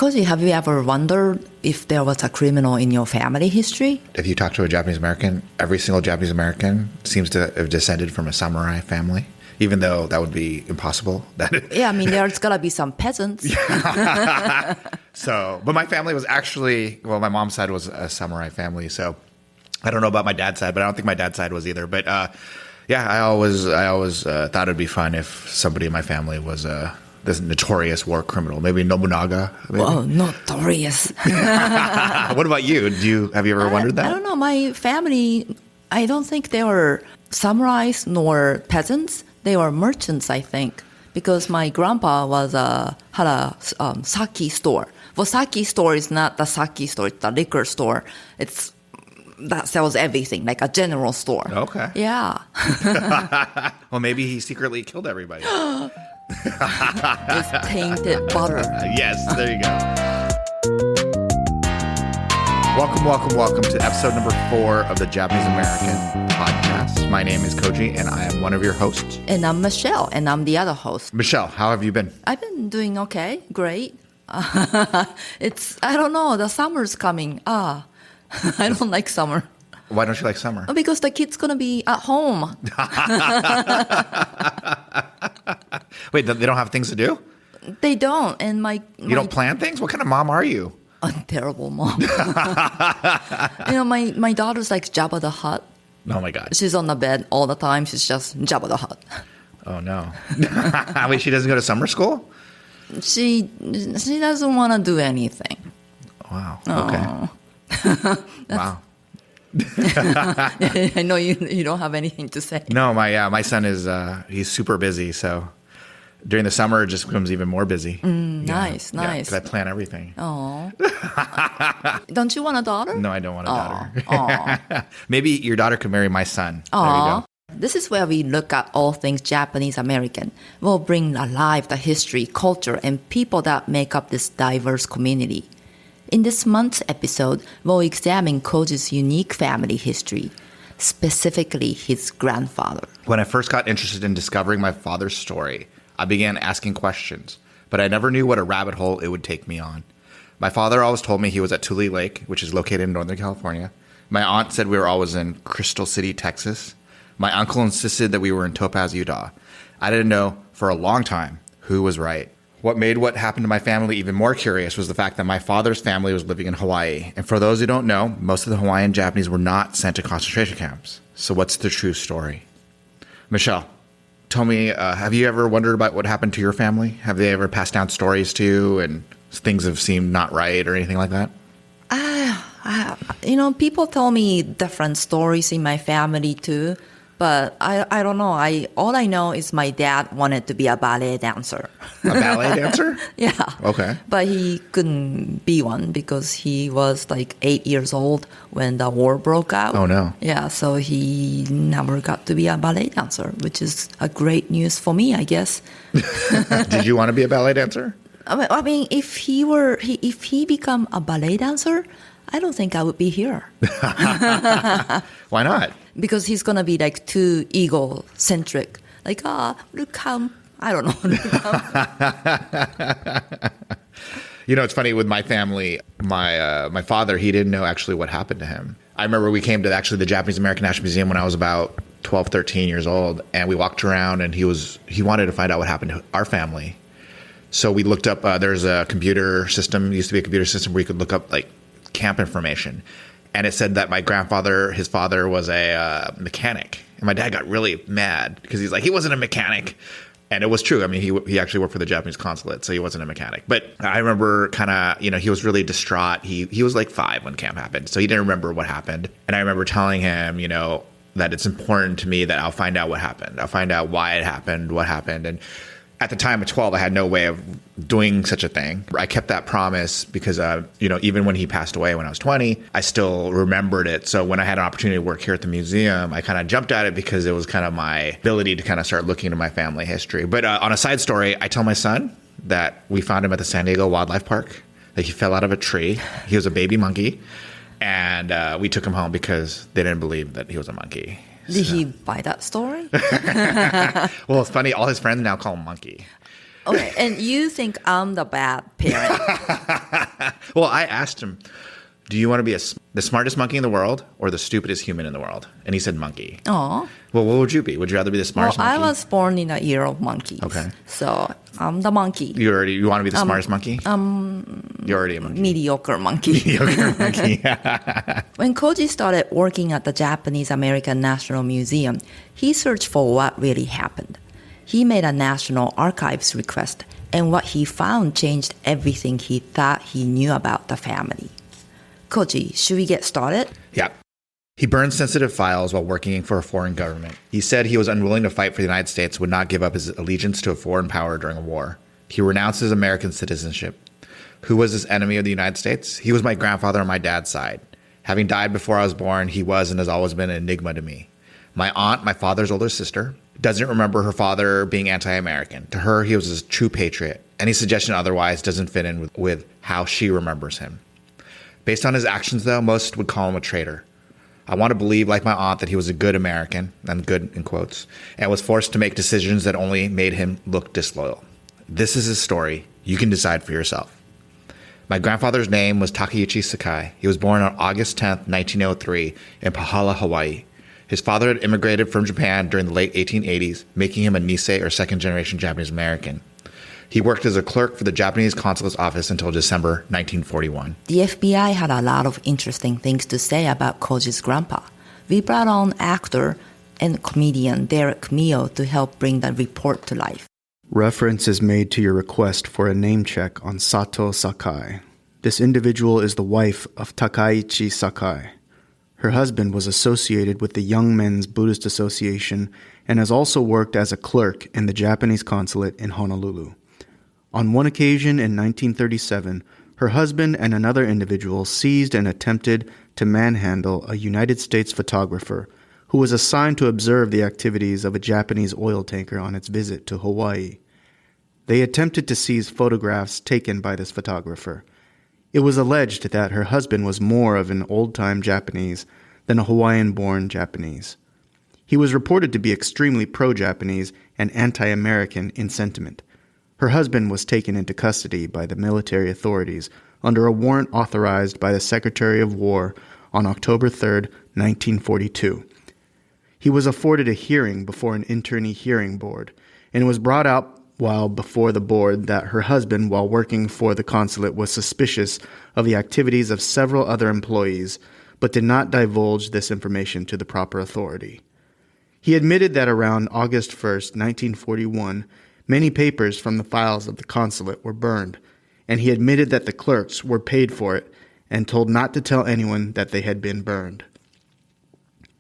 Koji, have you ever wondered if there was a criminal in your family history? If you talk to a Japanese American, every single Japanese American seems to have descended from a samurai family, even though that would be impossible. Yeah, I mean, there's got to be some peasants. But my family was actually, my mom's side was a samurai family, so I don't know about my dad's side, but I don't think my dad's side was either. But I always thought it'd be fun if somebody in my family was this notorious war criminal, maybe Nobunaga. Maybe. Oh, notorious. What about you? Have you ever wondered that? I don't know. My family, I don't think they were samurais nor peasants. They were merchants, I think, because my grandpa had a sake store. Well, sake store is not the sake store; it's the liquor store. That sells everything, like a general store. Okay. Yeah. Well, maybe he secretly killed everybody. With tainted butter. Yes, there you go. Welcome to episode number 4 of the Japanese American podcast. My name is Koji, and I am one of your hosts. And I'm Michelle, and I'm the other host. Michelle, how have you been? I've been doing okay, great. I don't know, the summer's coming. I don't like summer. Why don't you like summer? Because the kid's going to be at home. Wait, they don't have things to do? They don't. And You don't plan things? What kind of mom are you? A terrible mom. My daughter's like Jabba the Hutt. Oh, my God. She's on the bed all the time. She's just Jabba the Hutt. Oh, no. Wait, she doesn't go to summer school? She doesn't want to do anything. Wow. Okay. Wow. I know you don't have anything to say. No, my son is he's super busy, so during the summer it just becomes even more busy. Nice. Because I plan everything. Oh. Don't you want a daughter? No, I don't want a daughter. Maybe your daughter could marry my son. There you go. This is where we look at all things Japanese American. We'll bring alive the history, culture, and people that make up this diverse community. In this month's episode, we'll examine Koji's unique family history, specifically his grandfather. When I first got interested in discovering my father's story, I began asking questions, but I never knew what a rabbit hole it would take me on. My father always told me he was at Tule Lake, which is located in Northern California. My aunt said we were always in Crystal City, Texas. My uncle insisted that we were in Topaz, Utah. I didn't know for a long time who was right. What made what happened to my family even more curious was the fact that my father's family was living in Hawaii. And for those who don't know, most of the Hawaiian Japanese were not sent to concentration camps. So what's the true story? Michelle, tell me, have you ever wondered about what happened to your family? Have they ever passed down stories to you and things have seemed not right or anything like that? People tell me different stories in my family too. But I don't know. All I know is my dad wanted to be a ballet dancer. A ballet dancer? Yeah. Okay. But he couldn't be one because he was like 8 years old when the war broke out. Oh, no. Yeah, so he never got to be a ballet dancer, which is a great news for me, I guess. Did you want to be a ballet dancer? I mean, if he become a ballet dancer, I don't think I would be here. Why not? Because he's going to be like too egocentric. Like, look how, I don't know. It's funny with my family, my father, he didn't know actually what happened to him. I remember we came to actually the Japanese American National Museum when I was about 12, 13 years old. And we walked around and he wanted to find out what happened to our family. So we looked up, there's a computer system, used to be a computer system where you could look up like camp information. And it said that my grandfather, his father was a mechanic. And my dad got really mad because he's like, he wasn't a mechanic. And it was true. I mean, he actually worked for the Japanese consulate, so he wasn't a mechanic. But I remember kind of, he was really distraught. He was like 5 when camp happened, so he didn't remember what happened. And I remember telling him, that it's important to me that I'll find out what happened. I'll find out why it happened, what happened. And at the time of 12, I had no way of doing such a thing. I kept that promise because, even when he passed away when I was 20, I still remembered it. So when I had an opportunity to work here at the museum, I kind of jumped at it because it was kind of my ability to kind of start looking into my family history. But on a side story, I tell my son that we found him at the San Diego Wildlife Park. That he fell out of a tree. He was a baby monkey. And we took him home because they didn't believe that he was a monkey. Did he buy that story? Well, it's funny. All his friends now call him Monkey. Okay, and you think I'm the bad parent. Well, I asked him, do you want to be the smartest monkey in the world or the stupidest human in the world? And he said monkey. Oh. Well, what would you be? Would you rather be the smartest Well, monkey? I was born in a year of monkeys. Okay. So I'm the monkey. You want to be the smartest monkey? You're already a monkey. Mediocre monkey. Mediocre monkey. When Koji started working at the Japanese American National Museum, he searched for what really happened. He made a National Archives request, and what he found changed everything he thought he knew about the family. Koji, should we get started? Yeah. He burned sensitive files while working for a foreign government. He said he was unwilling to fight for the United States, would not give up his allegiance to a foreign power during a war. He renounced his American citizenship. Who was his enemy of the United States? He was my grandfather on my dad's side. Having died before I was born, he was and has always been an enigma to me. My aunt, my father's older sister, doesn't remember her father being anti-American. To her, he was a true patriot. Any suggestion otherwise doesn't fit in with how she remembers him. Based on his actions, though, most would call him a traitor. I want to believe, like my aunt, that he was a good American, and good in quotes, and was forced to make decisions that only made him look disloyal. This is his story. You can decide for yourself. My grandfather's name was Takeichi Sakai. He was born on August 10th, 1903, in Pahala, Hawaii. His father had immigrated from Japan during the late 1880s, making him a Nisei or second-generation Japanese American. He worked as a clerk for the Japanese consulate's office until December 1941. The FBI had a lot of interesting things to say about Koji's grandpa. We brought on actor and comedian Derek Mio to help bring the report to life. Reference is made to your request for a name check on Sato Sakai. This individual is the wife of Takaichi Sakai. Her husband was associated with the Young Men's Buddhist Association and has also worked as a clerk in the Japanese consulate in Honolulu. On one occasion in 1937, her husband and another individual seized and attempted to manhandle a United States photographer who was assigned to observe the activities of a Japanese oil tanker on its visit to Hawaii. They attempted to seize photographs taken by this photographer. It was alleged that her husband was more of an old-time Japanese than a Hawaiian-born Japanese. He was reported to be extremely pro-Japanese and anti-American in sentiment. Her husband was taken into custody by the military authorities under a warrant authorized by the Secretary of War on October 3, 1942. He was afforded a hearing before an internee hearing board, and it was brought out while before the board that her husband, while working for the consulate, was suspicious of the activities of several other employees, but did not divulge this information to the proper authority. He admitted that around August 1, 1941, many papers from the files of the consulate were burned, and he admitted that the clerks were paid for it and told not to tell anyone that they had been burned.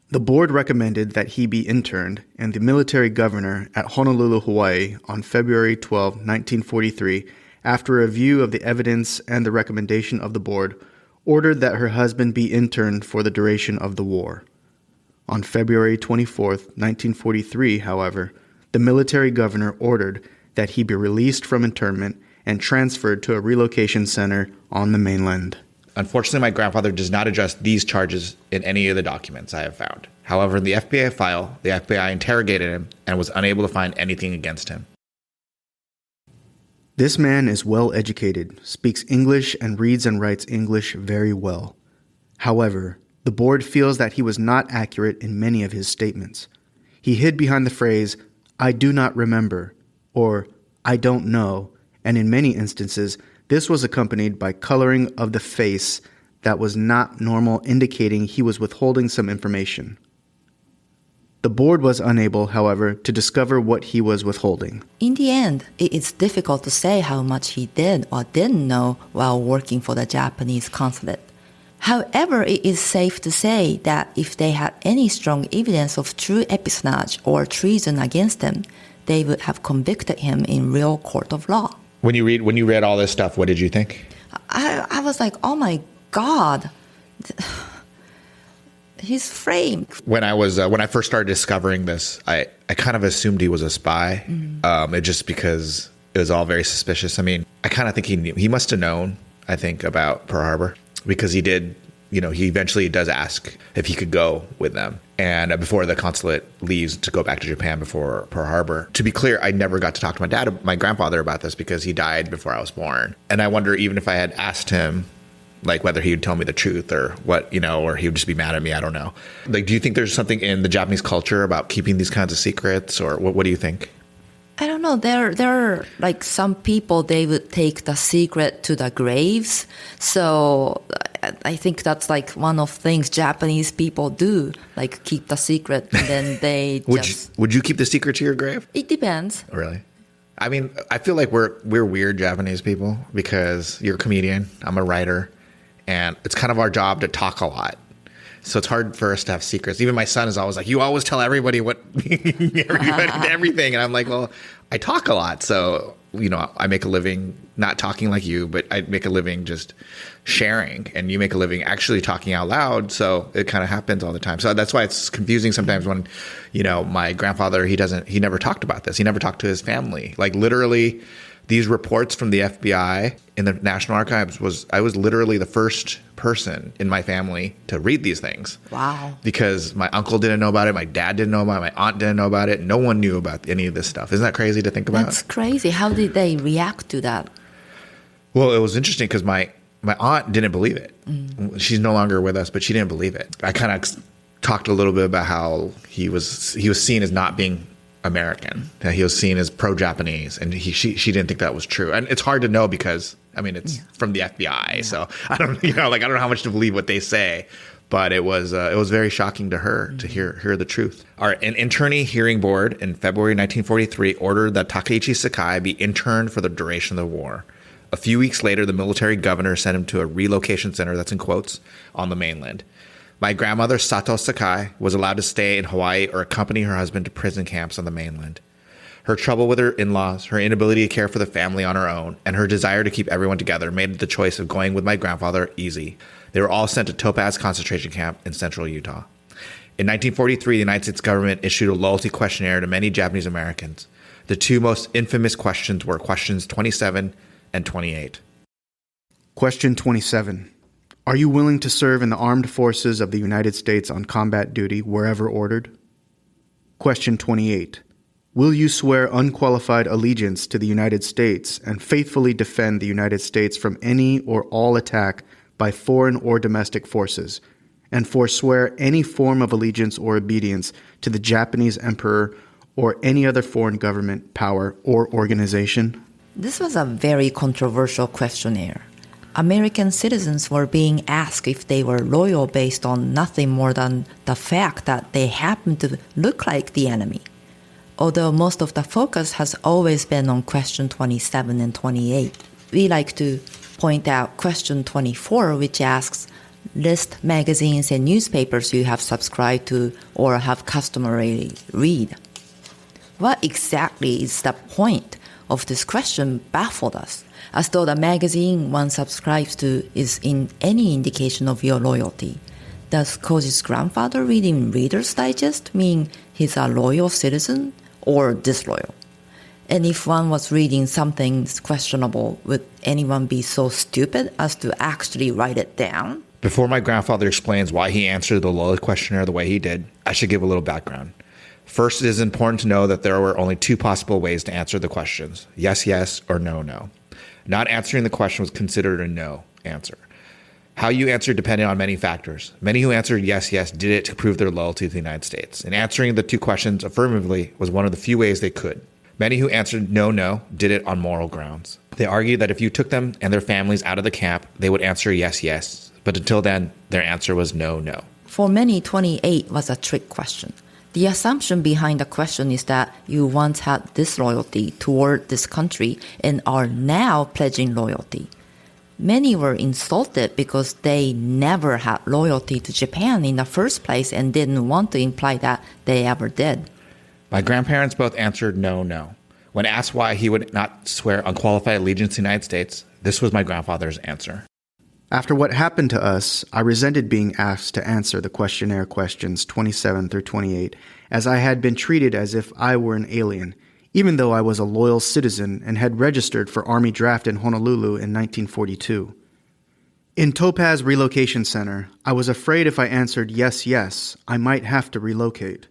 The board recommended that he be interned, and the military governor at Honolulu, Hawaii, on February 12, 1943, after a review of the evidence and the recommendation of the board, ordered that her husband be interned for the duration of the war. On February 24, 1943, however, the military governor ordered that he be released from internment and transferred to a relocation center on the mainland. Unfortunately, my grandfather does not address these charges in any of the documents I have found. However, in the FBI file, the FBI interrogated him and was unable to find anything against him. This man is well educated, speaks English, and reads and writes English very well. However, the board feels that he was not accurate in many of his statements. He hid behind the phrase, "I do not remember," or "I don't know," and in many instances, this was accompanied by coloring of the face that was not normal, indicating he was withholding some information. The board was unable, however, to discover what he was withholding. In the end, it is difficult to say how much he did or didn't know while working for the Japanese consulate. However, it is safe to say that if they had any strong evidence of true espionage or treason against him, they would have convicted him in real court of law. When you read all this stuff, what did you think? I was like, oh my God, he's framed. When I first started discovering this, I kind of assumed he was a spy. It just because it was all very suspicious. I mean, I kind of think he must have known, I think, about Pearl Harbor, because he did, he eventually does ask if he could go with them. And before the consulate leaves to go back to Japan before Pearl Harbor. To be clear, I never got to talk to my grandfather about this because he died before I was born. And I wonder, even if I had asked him Like whether he would tell me the truth or what, or he would just be mad at me. I don't know. Like, do you think there's something in the Japanese culture about keeping these kinds of secrets, or what do you think? I don't know. There are like some people, they would take the secret to the graves. So I think that's like one of things Japanese people do, like keep the secret and then they Would you keep the secret to your grave? It depends. Really? I mean, I feel like we're weird Japanese people because you're a comedian, I'm a writer, and it's kind of our job to talk a lot. So it's hard for us to have secrets. Even my son is always like, you always tell everybody everything. And I'm like, well, I talk a lot. So, I make a living not talking like you, but I make a living just sharing. And you make a living actually talking out loud. So it kind of happens all the time. So that's why it's confusing sometimes when, my grandfather, he never talked about this. He never talked to his family. Like literally these reports from the FBI in the National Archives I was literally the first person in my family to read these things. Wow. Because my uncle didn't know about it, my dad didn't know about it, my aunt didn't know about it. No one knew about any of this stuff. Isn't that crazy to think about? That's crazy. How did they react to that? Well, it was interesting because my aunt didn't believe it. She's no longer with us, but she didn't believe it. I kind of talked a little bit about how he was seen as not being American. He was seen as pro-Japanese, and she didn't think that was true. And it's hard to know because it's from the FBI, so I don't I don't know how much to believe what they say. But it was very shocking to her to hear the truth. All right, an internee hearing board in February 1943 ordered that Takeichi Sakai be interned for the duration of the war. A few weeks later, the military governor sent him to a relocation center, that's in quotes, on the mainland. My grandmother, Sato Sakai, was allowed to stay in Hawaii or accompany her husband to prison camps on the mainland. Her trouble with her in-laws, her inability to care for the family on her own, and her desire to keep everyone together made the choice of going with my grandfather easy. They were all sent to Topaz concentration camp in central Utah. In 1943, the United States government issued a loyalty questionnaire to many Japanese Americans. The two most infamous questions were questions 27 and 28. Question 27. Are you willing to serve in the armed forces of the United States on combat duty wherever ordered? Question 28. Will you swear unqualified allegiance to the United States and faithfully defend the United States from any or all attack by foreign or domestic forces, and forswear any form of allegiance or obedience to the Japanese emperor or any other foreign government, power, or organization? This was a very controversial questionnaire. American citizens were being asked if they were loyal based on nothing more than the fact that they happened to look like the enemy. Although most of the focus has always been on question 27 and 28, we like to point out question 24, which asks, list magazines and newspapers you have subscribed to or have customarily read. What exactly is the point of this question baffled us, as though the magazine one subscribes to is in any indication of your loyalty. Does Koji's grandfather reading Reader's Digest mean he's a loyal citizen or disloyal? And if one was reading something questionable, would anyone be so stupid as to actually write it down? Before my grandfather explains why he answered the loyalty questionnaire the way he did, I should give a little background. First, it is important to know that there were only two possible ways to answer the questions: yes, yes, or no, no. Not answering the question was considered a no answer. How you answered depended on many factors. Many who answered yes, yes did it to prove their loyalty to the United States. And answering the two questions affirmatively was one of the few ways they could. Many who answered no, no did it on moral grounds. They argued that if you took them and their families out of the camp, they would answer yes, yes. But until then, their answer was no, no. For many, 28 was a trick question. The assumption behind the question is that you once had disloyalty toward this country and are now pledging loyalty. Many were insulted because they never had loyalty to Japan in the first place and didn't want to imply that they ever did. My grandparents both answered no, no. When asked why he would not swear unqualified allegiance to the United States, this was my grandfather's answer. After what happened to us, I resented being asked to answer the questionnaire questions 27 through 28, as I had been treated as if I were an alien, even though I was a loyal citizen and had registered for Army draft in Honolulu in 1942. In Topaz Relocation Center, I was afraid if I answered yes, yes, I might have to relocate.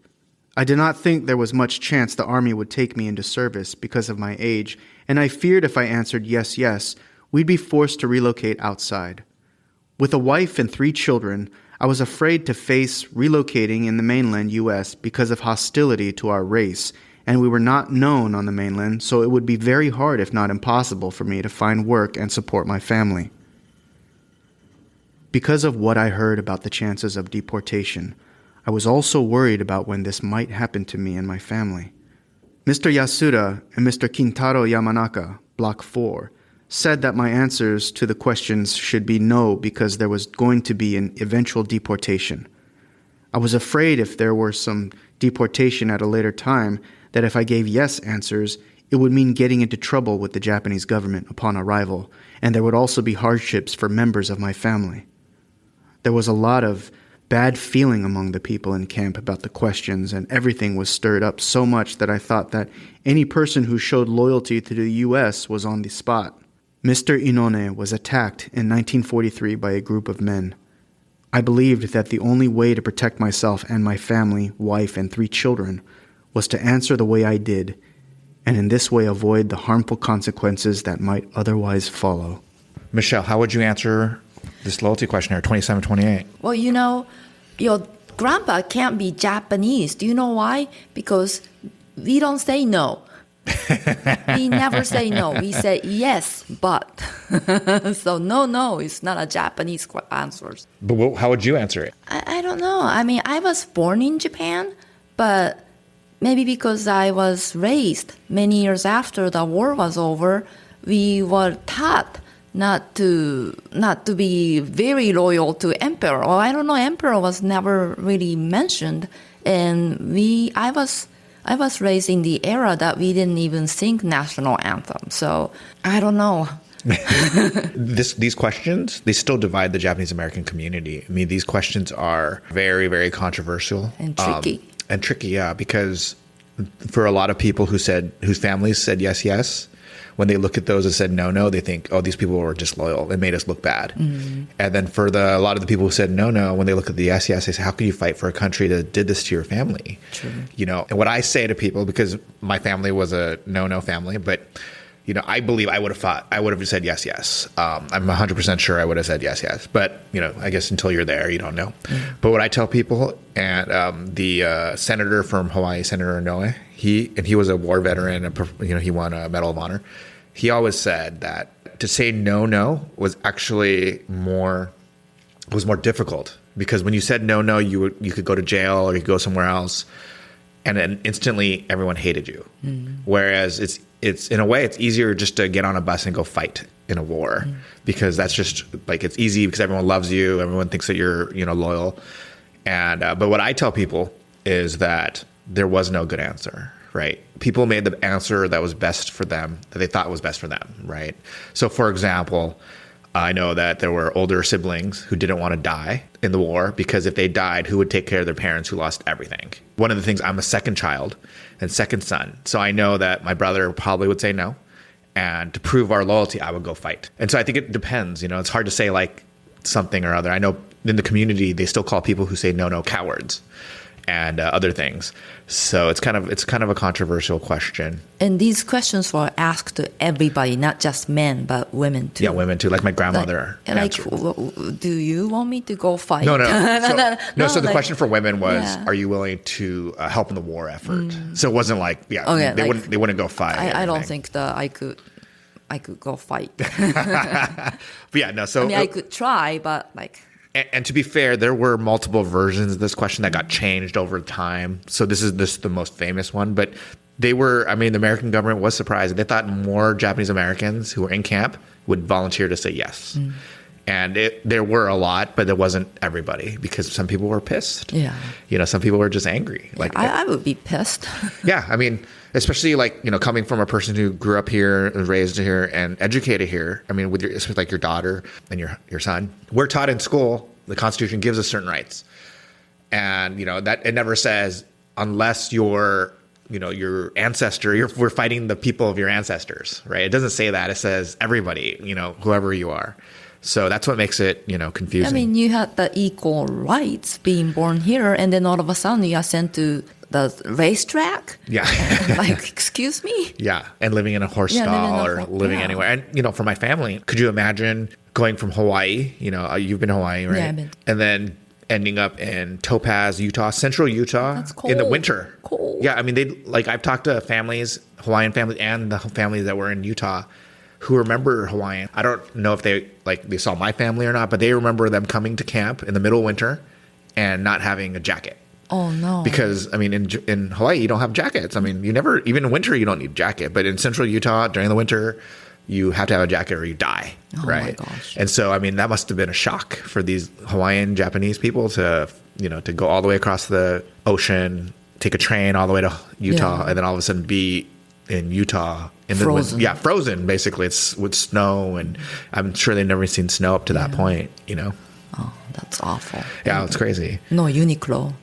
I did not think there was much chance the Army would take me into service because of my age, and I feared if I answered yes, yes, we'd be forced to relocate outside. With a wife and 3 children, I was afraid to face relocating in the mainland U.S. because of hostility to our race, and we were not known on the mainland, so it would be very hard, if not impossible, for me to find work and support my family. Because of what I heard about the chances of deportation, I was also worried about when this might happen to me and my family. Mr. Yasuda and Mr. Kintaro Yamanaka, Block 4, said that my answers to the questions should be no because there was going to be an eventual deportation. I was afraid if there were some deportation at a later time that if I gave yes answers, it would mean getting into trouble with the Japanese government upon arrival, and there would also be hardships for members of my family. There was a lot of bad feeling among the people in camp about the questions, and everything was stirred up so much that I thought that any person who showed loyalty to the U.S. was on the spot. Mr. Inone was attacked in 1943 by a group of men. I believed that the only way to protect myself and my family, wife, and 3 children was to answer the way I did, and in this way avoid the harmful consequences that might otherwise follow. Michelle, how would you answer this loyalty questionnaire, 2728? Well, your grandpa can't be Japanese. Do you know why? Because we don't say no. We never say no. We say yes, but. So no is not a Japanese answer. But how would you answer it? I don't know. I mean, I was born in Japan, but maybe because I was raised many years after the war was over, we were taught not to be very loyal to emperor. Or I don't know, emperor was never really mentioned, and I was raised in the era that we didn't even sing national anthem. So I don't know. These questions, they still divide the Japanese American community. I mean, these questions are very, very controversial And tricky. Yeah, because for a lot of people whose families said yes, when they look at those and said no, they think, oh, these people were disloyal. It made us look bad. Mm-hmm. And then for a lot of the people who said no, when they look at the yes, they say, how can you fight for a country that did this to your family? True. And what I say to people, because my family was a no family, but I believe I would have said yes. I'm 100% sure I would have said yes. But, I guess until you're there, you don't know. Mm-hmm. But what I tell people, and the senator from Hawaii, Senator Inoue, he was a war veteran, he won a Medal of Honor. He always said that to say no was actually more difficult, because when you said no, you could go to jail or you could go somewhere else, and then instantly everyone hated you. Mm-hmm. Whereas it's in a way it's easier just to get on a bus and go fight in a war, because that's just like, it's easy because everyone loves you, everyone thinks that you're loyal, and but what I tell people is that there was no good answer. Right. People made the answer that was best for them, that they thought was best for them. Right. So, for example, I know that there were older siblings who didn't want to die in the war, because if they died, who would take care of their parents who lost everything? One of the things, I'm a second child and second son. So I know that my brother probably would say no. And to prove our loyalty, I would go fight. And so I think it depends. It's hard to say like something or other. I know in the community, they still call people who say no cowards, and other things. So it's kind of a controversial question. And these questions were asked to everybody, not just men, but women too. Yeah, women too. Like my grandmother. Do you want me to go fight? No. So the question for women was, are you willing to help in the war effort? So it wasn't like, they wouldn't go fight. I don't think that I could go fight. But yeah, no. So I could try, but like. And to be fair, there were multiple versions of this question that got changed over time. So this is the most famous one. But the American government was surprised. They thought more Japanese Americans who were in camp would volunteer to say yes. Mm. And there were a lot, but it wasn't everybody, because some people were pissed. Yeah. Some people were just angry. Like I would be pissed. Yeah. I mean, especially like, coming from a person who grew up here and raised here and educated here. I mean, especially like your daughter and your son, we're taught in school, the Constitution gives us certain rights. And, that it never says, unless your ancestor, we're fighting the people of your ancestors, right? It doesn't say that. It says everybody, whoever you are. So that's what makes it, confusing. I mean, you had the equal rights being born here, and then all of a sudden you are sent to the racetrack. Yeah. Like, excuse me? Yeah. And living in a horse Yeah, stall living in a or living anywhere. And, you know, for my family, could you imagine going from Hawaii? You know, you've been to Hawaii, right? Yeah, I've been. And then ending up in Topaz, Utah, central Utah That's cold. in the winter. Cold. Yeah. I mean, I've talked to families, Hawaiian families, and the families that were in Utah who remember Hawaiian. I don't know if they saw my family or not, but they remember them coming to camp in the middle of winter and not having a jacket. Oh, no. Because, I mean, in Hawaii, you don't have jackets. I mean, even in winter, you don't need a jacket. But in central Utah, during the winter, you have to have a jacket or you die, right? Oh, my gosh. And so, I mean, that must have been a shock for these Hawaiian Japanese people to go all the way across the ocean, take a train all the way to Utah, and then all of a sudden be in Utah. Frozen. Frozen, basically. It's with snow, and I'm sure they've never seen snow up to that point, you know? Oh, that's awful. Yeah, it's crazy. No Uniqlo.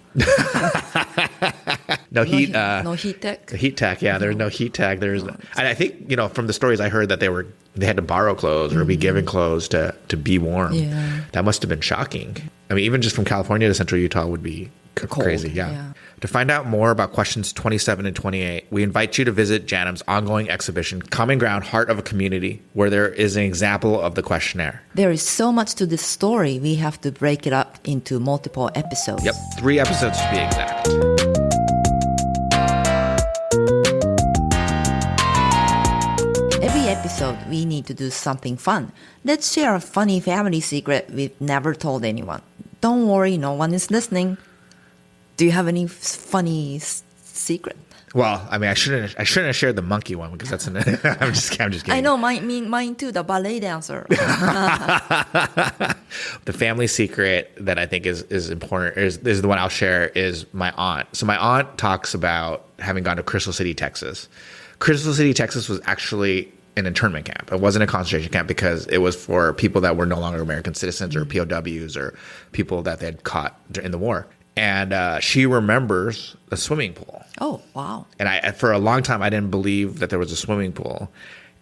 No heat. No heat tech. The heat tech, yeah. There's no heat tech. And I think from the stories I heard that they had to borrow clothes or be given clothes to be warm. Yeah. That must have been shocking. I mean, even just from California to Central Utah would be crazy. Yeah. To find out more about questions 27 and 28, we invite you to visit JANM's ongoing exhibition, Common Ground, Heart of a Community, where there is an example of the questionnaire. There is so much to this story, we have to break it up into multiple episodes. Yep, 3 episodes to be exact. Every episode, we need to do something fun. Let's share a funny family secret we've never told anyone. Don't worry, no one is listening. Do you have any funny secret? Well, I mean, I shouldn't have shared the monkey one because that's I'm just kidding. I know, mine too, the ballet dancer. The family secret that I think is important is the one I'll share is my aunt. So my aunt talks about having gone to Crystal City, Texas. Crystal City, Texas was actually an internment camp. It wasn't a concentration camp because it was for people that were no longer American citizens or POWs or people that they had caught in the war. And she remembers a swimming pool. Oh, wow. And for a long time, I didn't believe that there was a swimming pool.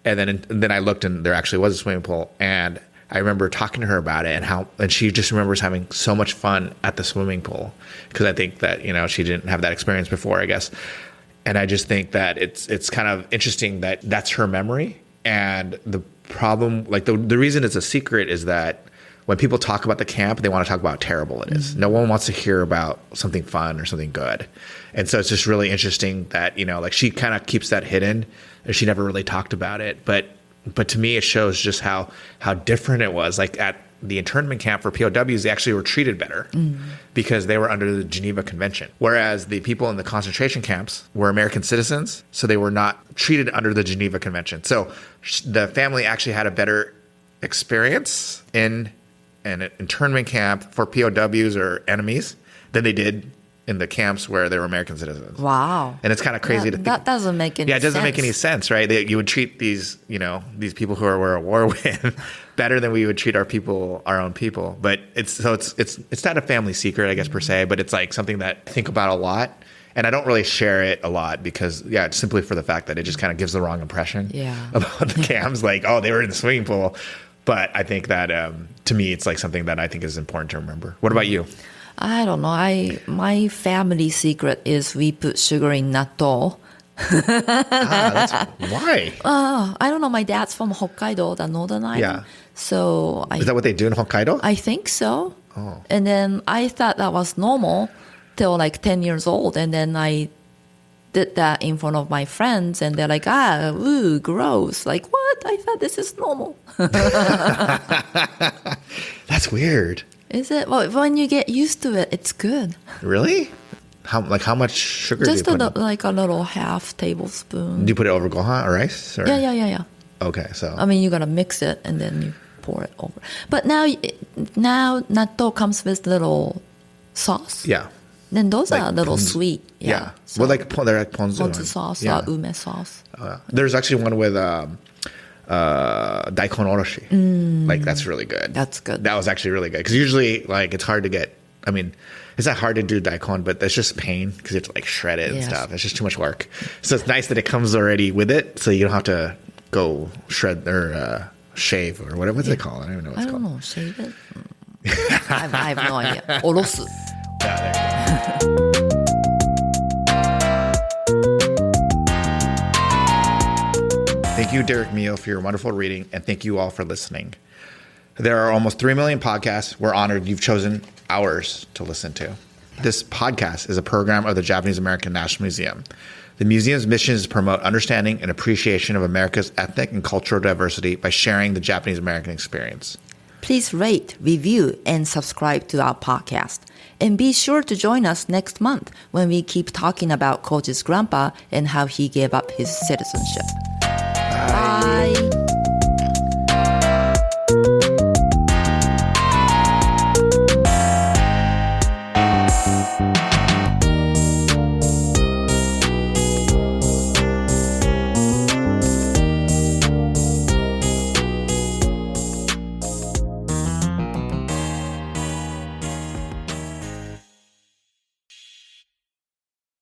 And then I looked and there actually was a swimming pool. And I remember talking to her about it and she just remembers having so much fun at the swimming pool. Because I think that, she didn't have that experience before, I guess. And I just think that it's kind of interesting that that's her memory. And the problem, the reason it's a secret is that when people talk about the camp, they want to talk about how terrible it is. Mm-hmm. No one wants to hear about something fun or something good. And so it's just really interesting that, she kind of keeps that hidden and she never really talked about it. But to me, it shows just how different it was. Like at the internment camp for POWs, they actually were treated better because they were under the Geneva Convention. Whereas the people in the concentration camps were American citizens, so they were not treated under the Geneva Convention. So the family actually had a better experience in an internment camp for POWs or enemies than they did in the camps where they were American citizens. Wow. And it's kind of crazy to think. That doesn't make any sense. Yeah, it doesn't make any sense, right? You would treat these people who we're at war with better than we would treat our own people. But it's not a family secret, I guess, per se, but it's like something that I think about a lot. And I don't really share it a lot because, it's simply for the fact that it just kind of gives the wrong impression about the camps. Like, oh, they were in the swimming pool. But I think that, to me, it's like something that I think is important to remember. What about you? I don't know. My family secret is we put sugar in natto. That's why? I don't know. My dad's from Hokkaido, the northern island. Yeah. So Is that what they do in Hokkaido? I think so. Oh. And then I thought that was normal till 10 years old. And then I did that in front of my friends and they're like, ooh, gross. Like, what? I thought this is normal. That's weird. Is it? Well, when you get used to it, it's good. Really? How much sugar Just do you put in? a little half tablespoon. Do you put it over gohan or rice? Or? Yeah. Okay, so. I mean, you got to mix it and then you pour it over. But now natto comes with little sauce. Yeah. Then those Like are a little ponzu. sweet. Yeah. So Well, they're like ponzu. ponzu sauce Yeah. or ume sauce. There's actually one with daikon oroshi. That's really good. That's good. That was actually really good. Because usually, it's hard to get, it's not hard to do daikon, but that's just pain because you have to shred it and Yes. stuff. It's just too much work. So it's nice that it comes already with it, so you don't have to go shred or shave or whatever. What's it called? I don't even know what it's I don't called. know. Shave it? I have no idea. Orosu. Yeah, there you go. Thank you, Derek Mio, for your wonderful reading, and thank you all for listening. There are almost 3 million podcasts. We're honored you've chosen ours to listen to. This podcast is a program of the Japanese American National Museum. The museum's mission is to promote understanding and appreciation of America's ethnic and cultural diversity by sharing the Japanese American experience. Please rate, review, and subscribe to our podcast. And be sure to join us next month when we keep talking about Koji's grandpa and how he gave up his citizenship. Bye.